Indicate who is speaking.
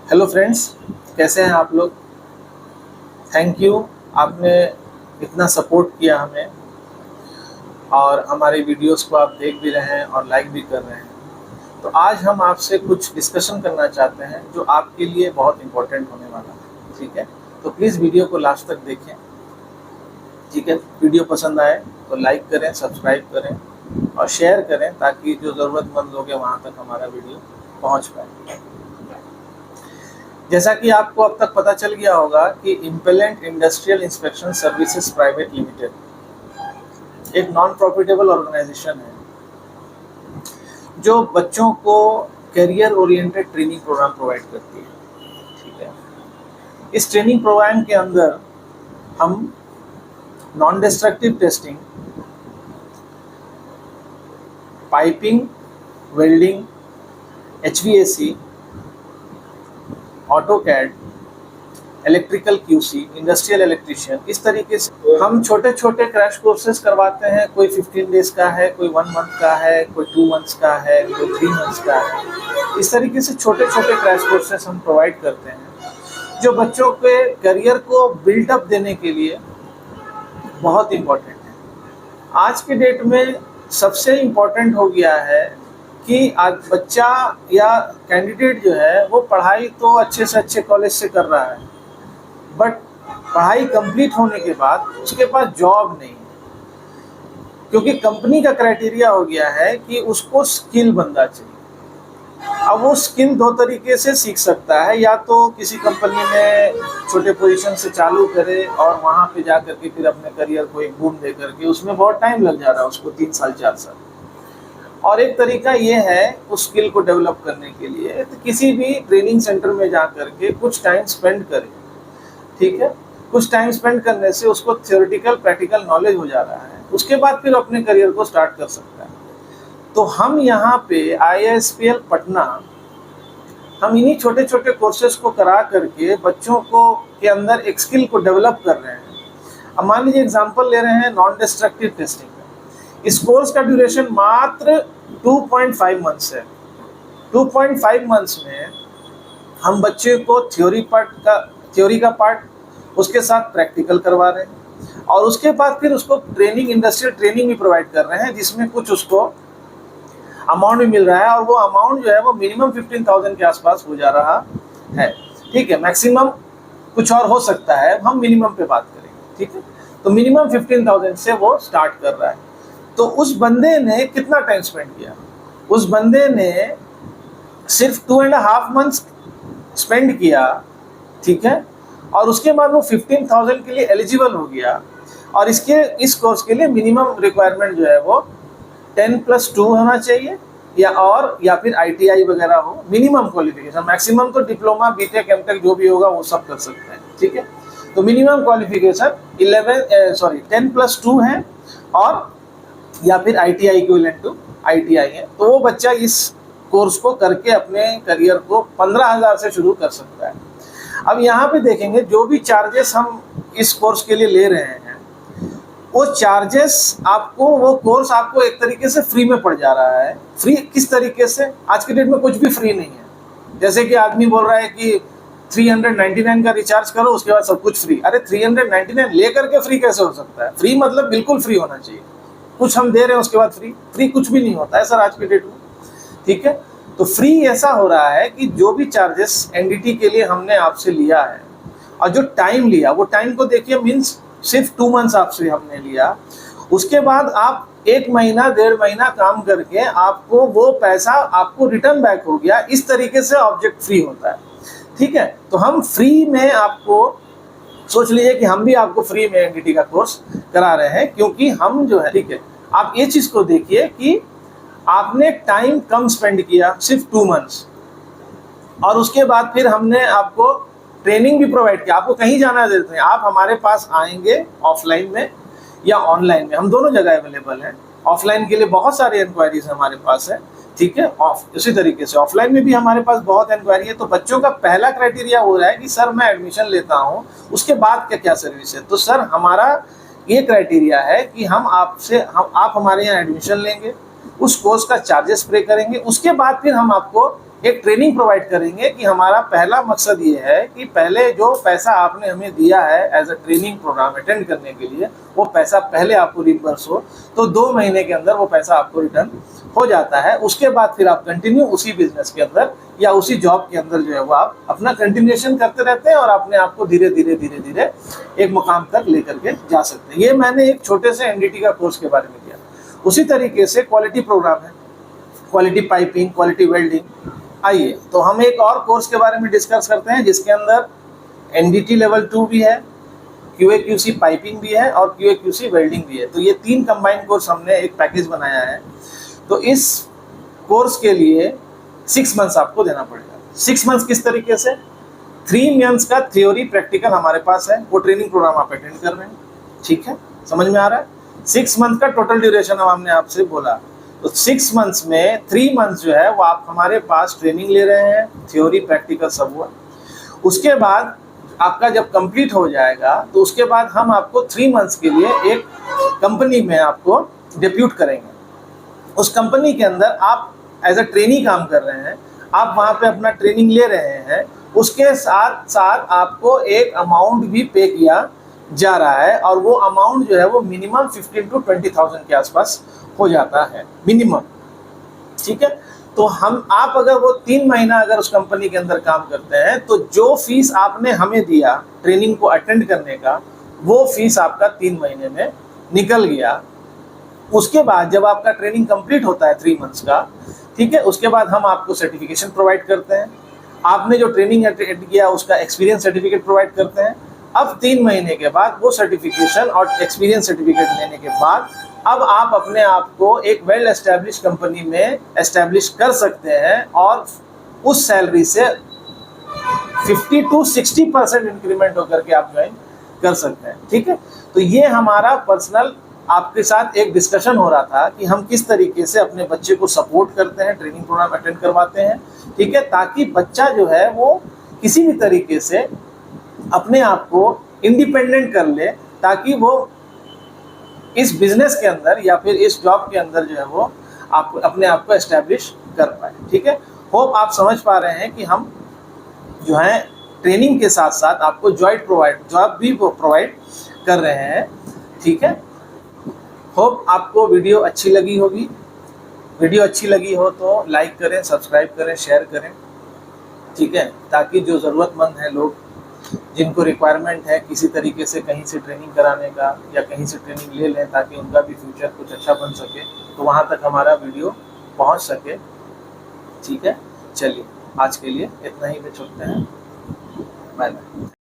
Speaker 1: Hello friends, कैसे हैं आप लोग। थैंक यू, आपने इतना सपोर्ट किया हमें और हमारे वीडियोस को आप देख भी रहे हैं और लाइक भी कर रहे हैं। तो आज हम आपसे कुछ डिस्कशन करना चाहते हैं जो आपके लिए बहुत इम्पोर्टेंट होने वाला है। ठीक है, तो प्लीज़ वीडियो को लास्ट तक देखें। ठीक है, वीडियो पसंद आए तो लाइक करें, सब्सक्राइब करें और शेयर करें ताकि जो ज़रूरतमंद लोग हैं वहाँ तक हमारा वीडियो पहुँच पाए। जैसा कि आपको अब तक पता चल गया होगा कि impellent industrial inspection services private limited एक नॉन प्रॉफिटेबल ऑर्गेनाइजेशन है जो बच्चों को career oriented training programme provide करती है। ठीक है, इस ट्रेनिंग प्रोग्राम के अंदर हम non destructive testing, piping, welding, HVAC, AutoCAD, electrical QC, industrial electrician, इस तरीके से हम छोटे छोटे क्रैश कोर्सेज करवाते हैं। कोई 15 डेज का है, कोई 1 मंथ का है, कोई 2 मंथ्स का है, कोई 3 मंथ्स का है। इस तरीके से छोटे छोटे क्रैश कोर्सेज हम प्रोवाइड करते हैं जो बच्चों के करियर को बिल्डअप देने के लिए बहुत इम्पोर्टेंट है। आज के डेट में सबसे इम्पोर्टेंट हो गया है कि आज बच्चा या कैंडिडेट जो है वो पढ़ाई तो अच्छे से अच्छे कॉलेज से कर रहा है, बट पढ़ाई कंप्लीट होने के बाद उसके पास जॉब नहीं है, क्योंकि कंपनी का क्राइटेरिया हो गया है कि उसको स्किल बंदा चाहिए। अब वो स्किल 2 तरीके से सीख सकता है, या तो किसी कंपनी में छोटे पोजीशन से चालू करे और वहाँ पे जा करके फिर अपने करियर को एक बूम दे करके, उसमें बहुत टाइम लग जा रहा है उसको 3 साल 4 साल। और एक तरीका ये है उस स्किल को डेवलप करने के लिए तो किसी भी ट्रेनिंग सेंटर में जा करके कुछ टाइम स्पेंड करें। ठीक है, कुछ टाइम स्पेंड करने से उसको थियोरेटिकल प्रैक्टिकल नॉलेज हो जा रहा है, उसके बाद फिर अपने करियर को स्टार्ट कर सकता है। तो हम यहाँ पे IISPL पटना हम इन्हीं छोटे छोटे कोर्सेज को करा करके बच्चों को के अंदर एक स्किल को डेवलप कर रहे हैं। अब मान लीजिए एग्जाम्पल ले रहे हैं नॉन डिस्ट्रक्टिव टेस्टिंग का। इस कोर्स का ड्यूरेशन मात्र 2.5 मंथ्स है। 2.5 मंथ्स में हम बच्चे को थ्योरी का पार्ट, उसके साथ प्रैक्टिकल करवा रहे हैं और उसके बाद फिर उसको ट्रेनिंग, इंडस्ट्रियल ट्रेनिंग भी प्रोवाइड कर रहे हैं, जिसमें कुछ उसको अमाउंट भी मिल रहा है। और वो अमाउंट जो है वो मिनिमम 15,000 के आसपास हो जा रहा है। ठीक है, मैक्सिमम कुछ और हो सकता है, हम मिनिमम पे बात करेंगे। ठीक है, तो मिनिमम 15,000 से वो स्टार्ट कर रहा है। तो उस बंदे ने कितना टाइम स्पेंड किया? उस बंदे ने सिर्फ 2.5 मंथ्स स्पेंड किया। ठीक है, और उसके बाद वो 15,000 के लिए एलिजिबल हो गया। और इस कोर्स के लिए मिनिमम रिक्वायरमेंट जो है वो 10+2 होना चाहिए, या फिर ITI वगैरह हो। मिनिमम क्वालिफिकेशन, मैक्सिमम तो डिप्लोमा, BTech, MTech जो भी होगा वो सब कर सकते हैं। ठीक है, तो मिनिमम क्वालिफिकेशन 10+2 है, और या फिर ITI इक्विवेलेंट टू ITI है। तो वो बच्चा इस कोर्स को करके अपने करियर को 15,000 से शुरू कर सकता है। अब यहाँ पे देखेंगे जो भी चार्जेस हम इस कोर्स के लिए ले रहे हैं, वो चार्जेस आपको, वो कोर्स आपको एक तरीके से फ्री में पड़ जा रहा है। फ्री किस तरीके से? आज के डेट में कुछ भी फ्री नहीं है। जैसे कि आदमी बोल रहा है कि 399 का रिचार्ज करो उसके बाद सब कुछ फ्री। अरे 399 लेकर के फ्री कैसे हो सकता है? फ्री मतलब बिल्कुल फ्री होना चाहिए। कुछ हम दे रहे हैं उसके बाद फ्री कुछ भी नहीं होता है सर आज के डेट में। ठीक है, तो फ्री ऐसा हो रहा है कि जो भी चार्जेस NDT के लिए हमने आपसे लिया है और जो टाइम लिया, वो टाइम को देखिए, मीन्स सिर्फ 2 मंथ्स आपसे हमने लिया। उसके बाद आप 1 महीना 1.5 महीना काम करके आपको वो पैसा आपको रिटर्न बैक हो गया। इस तरीके से ऑब्जेक्ट फ्री होता है। ठीक है, तो हम फ्री में आपको, सोच लीजिए कि हम भी आपको फ्री में NDT का कोर्स करा रहे हैं, क्योंकि हम जो है, ठीक है, आप ये चीज़ को देखिए कि आपने टाइम कम स्पेंड किया, सिर्फ 2 मंथ्स, और उसके बाद फिर हमने आपको ट्रेनिंग भी प्रोवाइड किया। आपको कहीं जाना जरूरत नहीं, आप हमारे पास आएंगे ऑफलाइन में या ऑनलाइन में, हम दोनों जगह अवेलेबल हैं। ऑफलाइन के लिए बहुत सारी इंक्वायरीज हमारे पास है। ठीक है, इसी तरीके से ऑफलाइन में भी हमारे पास बहुत इंक्वायरी है। तो बच्चों का पहला क्राइटेरिया हो रहा है कि सर मैं एडमिशन लेता हूँ, उसके बाद क्या क्या सर्विस है। तो सर हमारा ये क्राइटेरिया है कि आप हमारे यहाँ एडमिशन लेंगे, उस कोर्स का चार्जेस पे करेंगे, उसके बाद फिर हम आपको एक ट्रेनिंग प्रोवाइड करेंगे कि हमारा पहला मकसद ये है कि पहले जो पैसा आपने हमें दिया है as a training program attend करने के लिए, वो पैसा पहले आपको रिवर्स हो, तो 2 महीने के अंदर वो पैसा आपको रिटर्न हो जाता है। उसके बाद फिर आप कंटिन्यू उसी बिजनेस के अंदर या उसी जॉब के अंदर जो है वो आप अपना कंटिन्यूएशन करते रहते हैं और अपने आप को धीरे धीरे एक मुकाम तक लेकर के जा सकते हैं। ये मैंने एक छोटे से एनडीटी का कोर्स के बारे में किया। उसी तरीके से क्वालिटी प्रोग्राम है, क्वालिटी पाइपिंग, क्वालिटी वेल्डिंग। आइए तो हम एक और कोर्स के बारे में डिस्कस करते हैं जिसके अंदर एनडीटी लेवल 2 भी है, QA/QC पाइपिंग भी है और QA/QC वेल्डिंग भी है। तो ये 3 कंबाइंड कोर्स हमने एक पैकेज बनाया है। तो इस कोर्स के लिए 6 मंथ्स आपको देना पड़ेगा। 6 मंथ्स किस तरीके से? 3 मंथ्स का थ्योरी प्रैक्टिकल हमारे पास है, वो ट्रेनिंग प्रोग्राम आप अटेंड कर रहे हैं, ठीक है, समझ में आ रहा है। 6 मंथ का टोटल ड्यूरेशन हमने आपसे बोला। तो 6 मंथ्स में 3 मंथ्स जो है वो आप हमारे पास ट्रेनिंग ले रहे हैं, थ्योरी प्रैक्टिकल सब हुआ। उसके बाद आपका जब कंप्लीट हो जाएगा तो उसके बाद हम आपको 3 मंथ्स के लिए एक कंपनी में आपको डिप्यूट करेंगे। उस कंपनी के अंदर आप एज अ ट्रेनी काम कर रहे हैं, आप वहाँ पे अपना ट्रेनिंग ले रहे हैं, उसके साथ साथ आपको एक अमाउंट भी पे किया जा रहा है और वो अमाउंट जो है वो मिनिमम 15 to 20,000 के आसपास हो जाता है मिनिमम, ठीक है। तो आप अगर वो 3 महीना अगर उस कंपनी के अंदर काम करते हैं तो जो फीस आपने हमें दिया ट्रेनिंग को अटेंड करने का, वो फीस आपका 3 महीने में निकल गया। उसके बाद जब आपका ट्रेनिंग कंप्लीट होता है 3 मंथ्स का, ठीक है, उसके बाद हम आपको सर्टिफिकेशन प्रोवाइड करते हैं। आपने जो ट्रेनिंग अटेंड किया उसका एक्सपीरियंस सर्टिफिकेट प्रोवाइड करते हैं। अब 3 महीने के बाद वो सर्टिफिकेशन और एक्सपीरियंस सर्टिफिकेट लेने के बाद अब आप अपने आप को एक वेल एस्टेब्लिश कंपनी में एस्टेब्लिश कर सकते हैं और उस सैलरी से 50 to 60% इंक्रीमेंट होकर के आप ज्वाइन कर सकते हैं, ठीक है। तो ये हमारा पर्सनल आपके साथ एक डिस्कशन हो रहा था कि हम किस तरीके से अपने बच्चे को सपोर्ट करते हैं, ट्रेनिंग प्रोग्राम अटेंड करवाते हैं, ठीक है, ताकि बच्चा जो है वो किसी भी तरीके से अपने आप को इंडिपेंडेंट कर ले, ताकि वो इस बिजनेस के अंदर या फिर इस जॉब के अंदर जो है वो आप अपने आप को एस्टेब्लिश कर पाए, ठीक है। होप आप समझ पा रहे हैं कि हम जो है ट्रेनिंग के साथ साथ आपको जॉब भी प्रोवाइड कर रहे हैं, ठीक है। होप आपको वीडियो अच्छी लगी होगी। वीडियो अच्छी लगी हो तो लाइक करें, सब्सक्राइब करें, शेयर करें, ठीक है, ताकि जो ज़रूरतमंद हैं लोग, जिनको रिक्वायरमेंट है किसी तरीके से कहीं से ट्रेनिंग कराने का या कहीं से ट्रेनिंग ले लें ताकि उनका भी फ्यूचर कुछ अच्छा बन सके, तो वहाँ तक हमारा वीडियो पहुँच सके, ठीक है। चलिए आज के लिए इतना ही में छोड़ते हैं, बाय बाय।